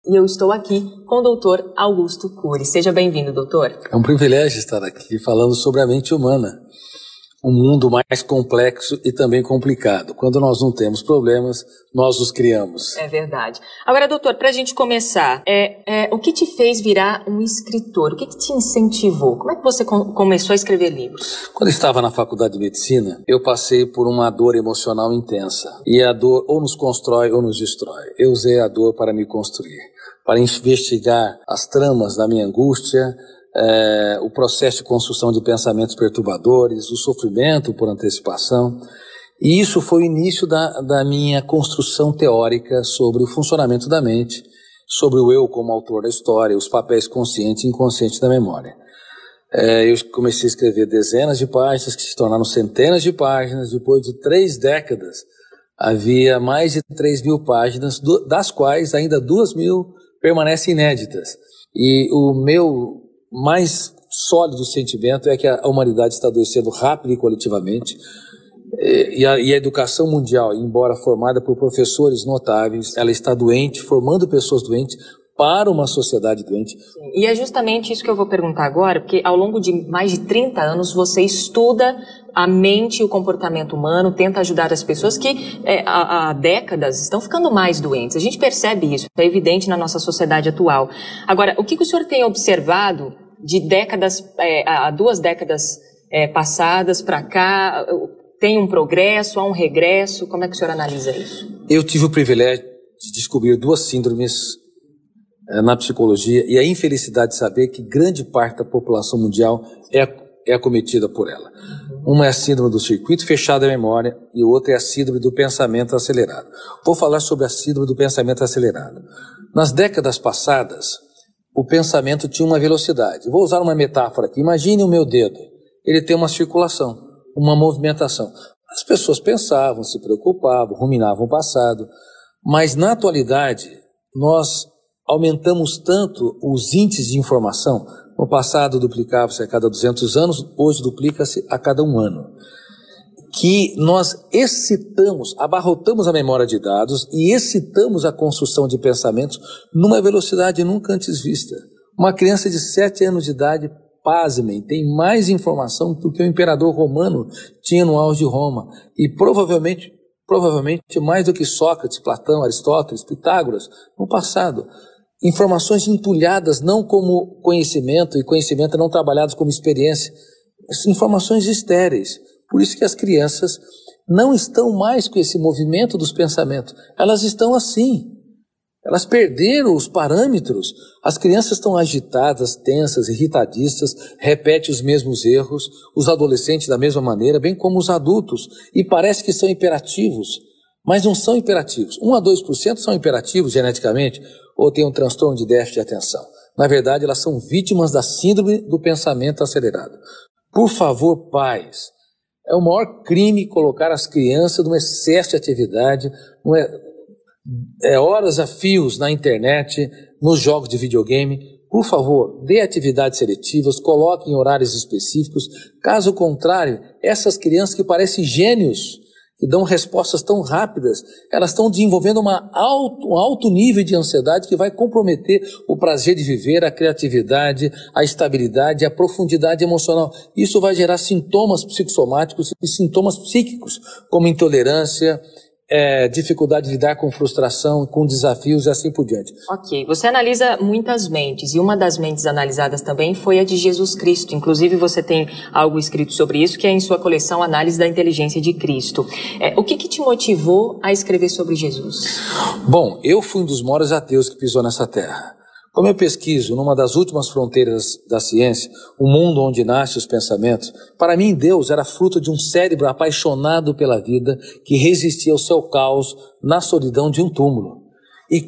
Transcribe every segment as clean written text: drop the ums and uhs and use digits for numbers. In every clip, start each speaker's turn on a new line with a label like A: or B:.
A: E eu estou aqui com o Dr. Augusto Cury. Seja bem-vindo, doutor.
B: É um privilégio estar aqui falando sobre a mente humana. Um mundo mais complexo e também complicado. Quando nós não temos problemas, nós os criamos.
A: É verdade. Agora, doutor, para a gente começar, o que te fez virar um escritor? O que te incentivou? Como é que você começou a escrever livros?
B: Quando eu estava na faculdade de medicina, eu passei por uma dor emocional intensa. E a dor ou nos constrói ou nos destrói. Eu usei a dor para me construir, para investigar as tramas da minha angústia, o processo de construção de pensamentos perturbadores, o sofrimento por antecipação. E isso foi o início da minha construção teórica sobre o funcionamento da mente, sobre o eu como autor da história, os papéis consciente e inconsciente da memória. Eu comecei a escrever dezenas de páginas, que se tornaram centenas de páginas. Depois de 3 décadas, havia mais de 3.000 páginas, das quais ainda 2.000 permanecem inéditas. E o meu mais sólido sentimento é que a humanidade está adoecendo rápido e coletivamente, e a educação mundial, embora formada por professores notáveis, ela está doente, formando pessoas doentes para uma sociedade doente.
A: E é justamente isso que eu vou perguntar agora, porque ao longo de mais de 30 anos você estuda a mente e o comportamento humano, tenta ajudar as pessoas que há décadas estão ficando mais doentes. A gente percebe isso, é evidente na nossa sociedade atual. Agora, o que o senhor tem observado de décadas, há 2 décadas passadas para cá? Tem um progresso, há um regresso? Como é que o senhor analisa isso?
B: Eu tive o privilégio de descobrir 2 síndromes na psicologia e a infelicidade de saber que grande parte da população mundial é acometida por ela. Uma é a síndrome do circuito fechado da memória e outra é a síndrome do pensamento acelerado. Vou falar sobre a síndrome do pensamento acelerado. Nas décadas passadas, o pensamento tinha uma velocidade. Vou usar uma metáfora aqui. Imagine o meu dedo. Ele tem uma circulação, uma movimentação. As pessoas pensavam, se preocupavam, ruminavam o passado. Mas na atualidade, nós aumentamos tanto os índices de informação. No passado duplicava-se a cada 200 anos, hoje duplica-se a cada 1 ano. Que nós abarrotamos a memória de dados e excitamos a construção de pensamentos numa velocidade nunca antes vista. Uma criança de 7 anos de idade, pasmem, tem mais informação do que o imperador romano tinha no auge de Roma. E provavelmente mais do que Sócrates, Platão, Aristóteles, Pitágoras, no passado. Informações entulhadas não como conhecimento e conhecimento não trabalhados como experiência. Informações estéreis. Por isso que as crianças não estão mais com esse movimento dos pensamentos. Elas estão assim. Elas perderam os parâmetros. As crianças estão agitadas, tensas, irritadiças, repetem os mesmos erros, os adolescentes da mesma maneira, bem como os adultos. E parece que são hiperativos, mas não são hiperativos. 1 a 2% são hiperativos geneticamente ou têm um transtorno de déficit de atenção. Na verdade, elas são vítimas da síndrome do pensamento acelerado. Por favor, pais, é o maior crime colocar as crianças num excesso de atividade, horas a fios na internet, nos jogos de videogame. Por favor, dê atividades seletivas, coloque em horários específicos. Caso contrário, essas crianças que parecem gênios, que dão respostas tão rápidas, elas estão desenvolvendo um alto nível de ansiedade que vai comprometer o prazer de viver, a criatividade, a estabilidade, a profundidade emocional. Isso vai gerar sintomas psicossomáticos e sintomas psíquicos, como intolerância, dificuldade de lidar com frustração, com desafios e assim por diante.
A: Ok, você analisa muitas mentes e uma das mentes analisadas também foi a de Jesus Cristo. Inclusive você tem algo escrito sobre isso que é em sua coleção Análise da Inteligência de Cristo. O que te motivou a escrever sobre Jesus?
B: Bom, eu fui um dos maiores ateus que pisou nessa terra. Como eu pesquiso numa das últimas fronteiras da ciência, o mundo onde nascem os pensamentos, para mim Deus era fruto de um cérebro apaixonado pela vida que resistia ao seu caos na solidão de um túmulo. E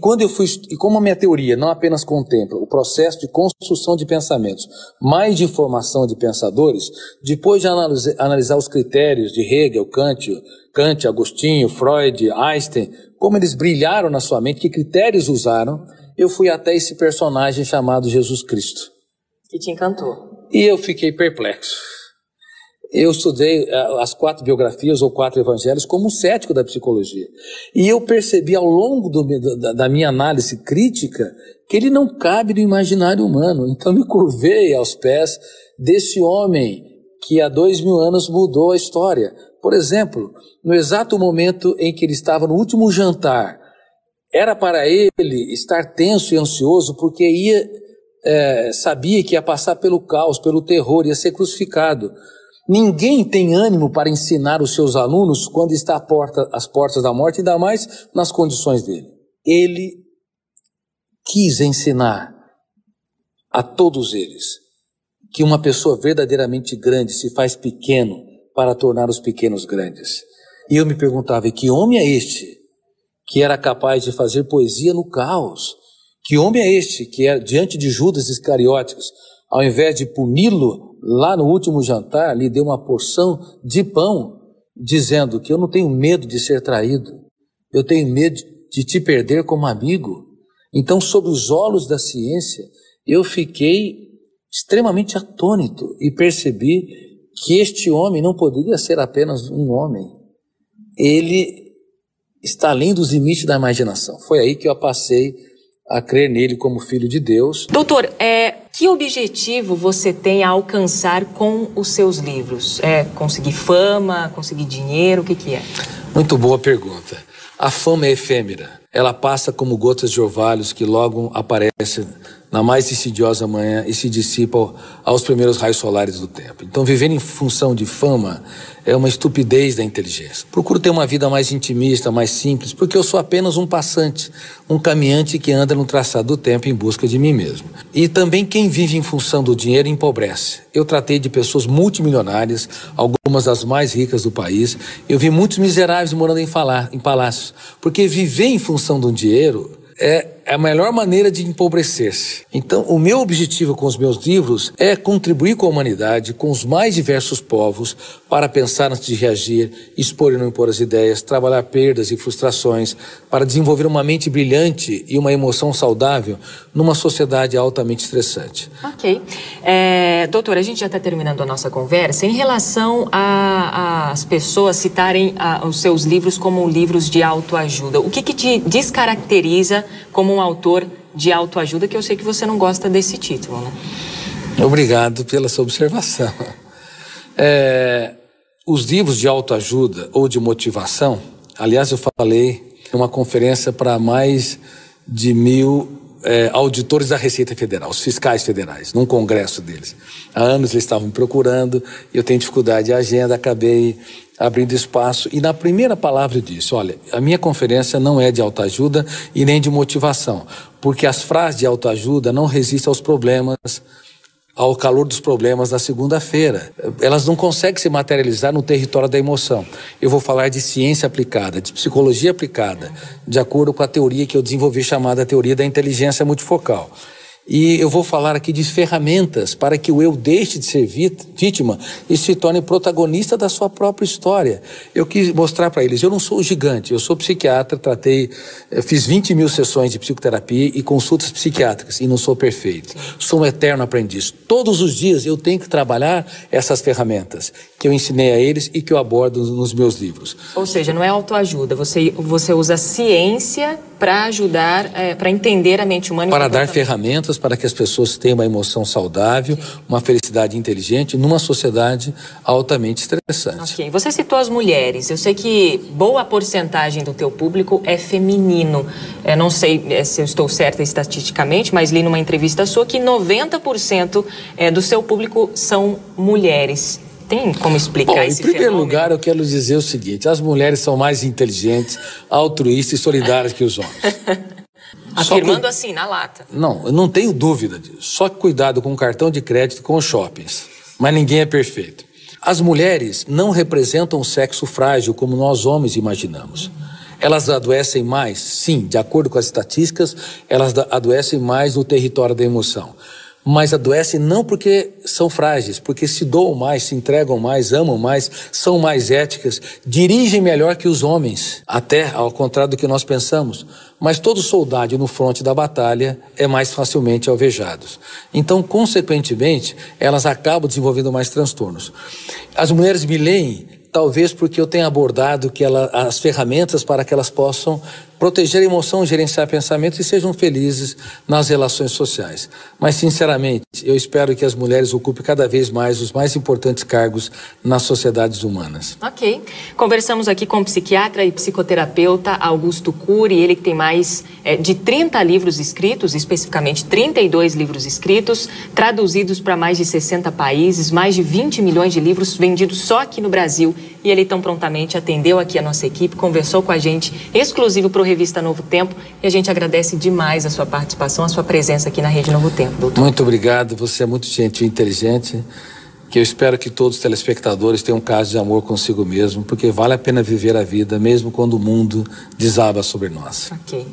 B: como a minha teoria não apenas contempla o processo de construção de pensamentos, mas de formação de pensadores, depois de analisar os critérios de Hegel, Kant, Agostinho, Freud, Einstein, como eles brilharam na sua mente, que critérios usaram, eu fui até esse personagem chamado Jesus Cristo.
A: Que te encantou.
B: E eu fiquei perplexo. Eu estudei as 4 biografias ou 4 evangelhos como um cético da psicologia. E eu percebi ao longo da minha análise crítica que ele não cabe no imaginário humano. Então me curvei aos pés desse homem que há 2000 anos mudou a história. Por exemplo, no exato momento em que ele estava no último jantar, era para ele estar tenso e ansioso porque sabia que ia passar pelo caos, pelo terror, ia ser crucificado. Ninguém tem ânimo para ensinar os seus alunos quando está às portas da morte, ainda mais nas condições dele. Ele quis ensinar a todos eles que uma pessoa verdadeiramente grande se faz pequeno para tornar os pequenos grandes. E eu me perguntava, que homem é este que era capaz de fazer poesia no caos? Que homem é este que, diante de Judas Iscariotes, ao invés de puni-lo lá no último jantar, lhe deu uma porção de pão, dizendo que eu não tenho medo de ser traído, eu tenho medo de te perder como amigo. Então, sob os olhos da ciência, eu fiquei extremamente atônito e percebi que este homem não poderia ser apenas um homem. Ele está além dos limites da imaginação. Foi aí que eu passei a crer nele como filho de Deus.
A: Doutor, que objetivo você tem a alcançar com os seus livros? Conseguir fama, conseguir dinheiro, o que é?
B: Muito boa pergunta. A fama é efêmera. Ela passa como gotas de orvalhos que logo aparecem na mais insidiosa manhã e se dissipam aos primeiros raios solares do tempo. Então, viver em função de fama é uma estupidez da inteligência. Procuro ter uma vida mais intimista, mais simples, porque eu sou apenas um passante, um caminhante que anda no traçado do tempo em busca de mim mesmo. E também quem vive em função do dinheiro empobrece. Eu tratei de pessoas multimilionárias, algumas das mais ricas do país. Eu vi muitos miseráveis morando em palácios, porque viver em função do dinheiro é a melhor maneira de empobrecer-se. Então, o meu objetivo com os meus livros é contribuir com a humanidade, com os mais diversos povos, para pensar antes de reagir, expor e não impor as ideias, trabalhar perdas e frustrações, para desenvolver uma mente brilhante e uma emoção saudável numa sociedade altamente estressante.
A: Ok. Doutor, a gente já está terminando a nossa conversa. Em relação às pessoas citarem os seus livros como livros de autoajuda, o que te descaracteriza como um autor de autoajuda, que eu sei que você não gosta desse título, né?
B: Obrigado pela sua observação. Os livros de autoajuda ou de motivação, aliás, eu falei numa conferência para mais de 1000 auditores da Receita Federal, os fiscais federais, num congresso deles. Há anos eles estavam me procurando, eu tenho dificuldade de agenda, acabei abrindo espaço, e na primeira palavra eu disse, olha, a minha conferência não é de autoajuda e nem de motivação, porque as frases de autoajuda não resistem aos problemas, ao calor dos problemas da segunda-feira. Elas não conseguem se materializar no território da emoção. Eu vou falar de ciência aplicada, de psicologia aplicada, de acordo com a teoria que eu desenvolvi, chamada teoria da inteligência multifocal. E eu vou falar aqui de ferramentas para que o eu deixe de ser vítima e se torne protagonista da sua própria história. Eu quis mostrar para eles, eu não sou gigante, eu sou psiquiatra, fiz 20.000 sessões de psicoterapia e consultas psiquiátricas e não sou perfeito. Sou um eterno aprendiz. Todos os dias eu tenho que trabalhar essas ferramentas que eu ensinei a eles e que eu abordo nos meus livros.
A: Ou seja, não é autoajuda, você usa ciência para ajudar, para entender a mente humana.
B: Para dar ferramentas para que as pessoas tenham uma emoção saudável, uma felicidade inteligente, numa sociedade altamente estressante.
A: Ok. Você citou as mulheres. Eu sei que boa porcentagem do teu público é feminino. Não sei se eu estou certa estatisticamente, mas li numa entrevista sua que 90% do seu público são mulheres. Tem como explicar esse fenômeno?
B: Em primeiro lugar, eu quero dizer o seguinte, as mulheres são mais inteligentes, altruístas e solidárias que os homens.
A: Afirmando assim, na lata.
B: Não, eu não tenho dúvida disso. Só que cuidado com o cartão de crédito e com os shoppings. Mas ninguém é perfeito. As mulheres não representam o sexo frágil como nós homens imaginamos. Elas adoecem mais, sim, de acordo com as estatísticas, elas adoecem mais no território da emoção. mas adoecem não porque são frágeis, porque se doam mais, se entregam mais, amam mais, são mais éticas, dirigem melhor que os homens, até ao contrário do que nós pensamos. Mas todo soldado no fronte da batalha é mais facilmente alvejado. Então, consequentemente, elas acabam desenvolvendo mais transtornos. As mulheres me leem, talvez porque eu tenha abordado as ferramentas para que elas possam proteger a emoção, gerenciar pensamentos e sejam felizes nas relações sociais. Mas, sinceramente, eu espero que as mulheres ocupem cada vez mais os mais importantes cargos nas sociedades humanas.
A: Ok. Conversamos aqui com o psiquiatra e psicoterapeuta Augusto Cury, ele que tem mais de 30 livros escritos, especificamente 32 livros escritos, traduzidos para mais de 60 países, mais de 20 milhões de livros vendidos só aqui no Brasil. E ele tão prontamente atendeu aqui a nossa equipe, conversou com a gente, exclusivo para o Revista Novo Tempo, e a gente agradece demais a sua participação, a sua presença aqui na Rede Novo Tempo, doutor.
B: Muito obrigado, você é muito gentil e inteligente, que eu espero que todos os telespectadores tenham um caso de amor consigo mesmo, porque vale a pena viver a vida, mesmo quando o mundo desaba sobre nós.
A: Ok.